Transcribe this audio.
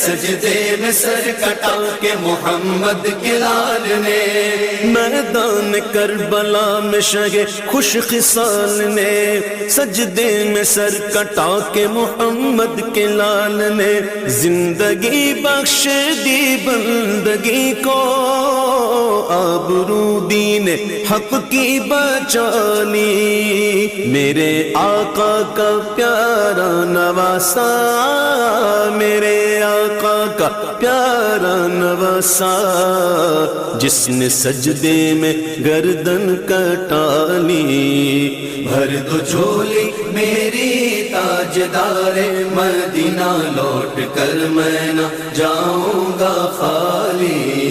سجدے میں سر کٹا کے محمد کے لال نے، میدان کربلا میں شہ خوش خصال نے سجدے میں سر کٹا کے محمد کے لال نے زندگی بخش دی بندگی کو، آبرو دین حق کی بچالی، میرے آقا کا پیارا نواسا، میرے آقا کا پیارا نواسا، جس نے سجدے میں گردن کٹالی، بھر دو جھولی میری تاجدار مدینہ، لوٹ کر میں نہ جاؤں گا خالی،